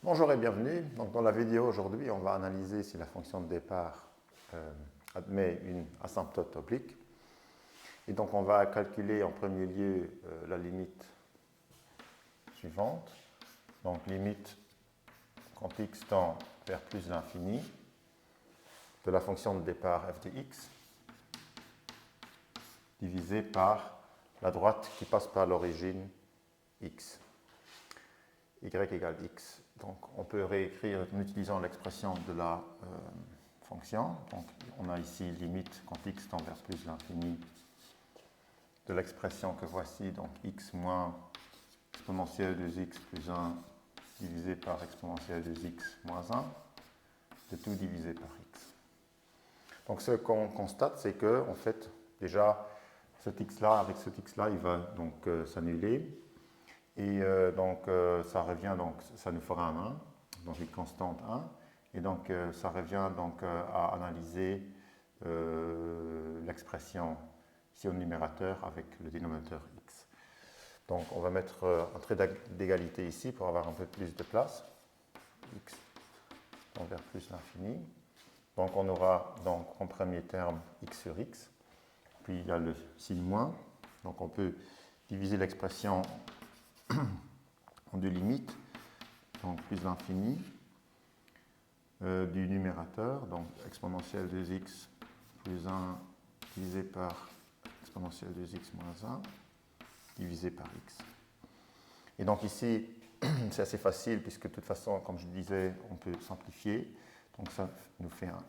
Bonjour et bienvenue. Donc, dans la vidéo aujourd'hui, on va analyser si la fonction de départ admet une asymptote oblique. Et donc on va calculer en premier lieu la limite suivante. Donc limite quand x tend vers plus l'infini de la fonction de départ f de x divisé par la droite qui passe par l'origine x. Y égale x. Donc on peut réécrire en utilisant l'expression de la fonction. Donc on a ici limite quand x tend vers plus l'infini de l'expression que voici, donc x moins exponentielle de x plus 1 divisé par exponentielle de x moins 1, de tout divisé par x. Donc ce qu'on constate, c'est que, en fait, déjà, cet x-là, avec cet x-là, il va donc s'annuler. Et donc ça revient, donc ça nous fera un 1, donc une constante 1. Et donc ça revient donc à analyser l'expression ici au numérateur avec le dénominateur x. Donc on va mettre un trait d'égalité ici pour avoir un peu plus de place. X tend vers plus l'infini. Donc on aura donc en premier terme x sur x. Puis il y a le signe moins. Donc on peut diviser l'expression en deux limites. Donc plus l'infini du numérateur. Donc exponentielle de x plus 1 divisé par exponentielle de x moins 1 divisé par x. Et donc ici, c'est assez facile puisque de toute façon, comme je disais, on peut simplifier. Donc ça nous fait un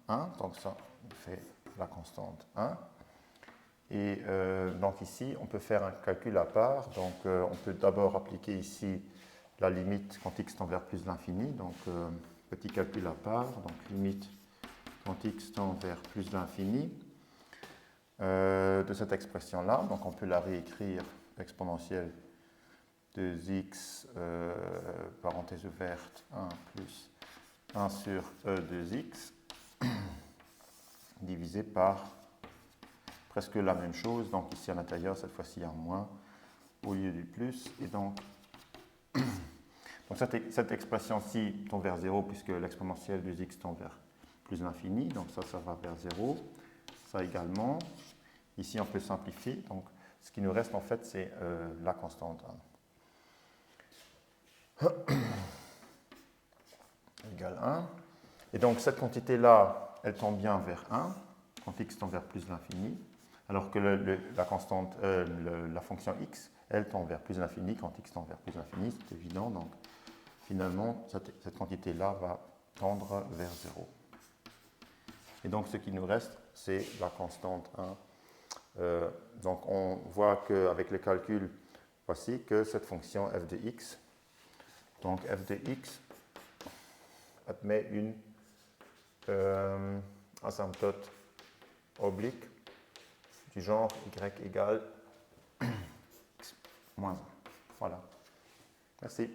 1, donc ça nous fait la constante 1. Et donc ici, on peut faire un calcul à part. Donc on peut d'abord appliquer ici la limite quand x tend vers plus l'infini. Donc petit calcul à part. Donc limite quand x tend vers plus l'infini de cette expression-là. Donc on peut la réécrire exponentielle de x, parenthèse ouverte, 1 plus 1 sur e de x, divisé par presque la même chose. Donc ici à l'intérieur, cette fois-ci, il y a un moins au lieu du plus. Et donc cette expression-ci tend vers 0 puisque l'exponentielle de x tend vers plus l'infini. Donc ça va vers 0. Ça également. Ici, on peut simplifier. Donc ce qui nous reste en fait, c'est la constante 1. Égale 1. Et donc cette quantité-là, elle tend bien vers 1, quand x tend vers plus l'infini, alors que la fonction x, elle tend vers plus l'infini quand x tend vers plus l'infini, c'est évident. Donc finalement, cette quantité-là va tendre vers 0. Et donc ce qui nous reste, c'est la constante 1. Donc on voit qu'avec le calcul, voici que cette fonction f de x, donc f de x admet une asymptote oblique du genre y égale x moins 1. Voilà. Merci.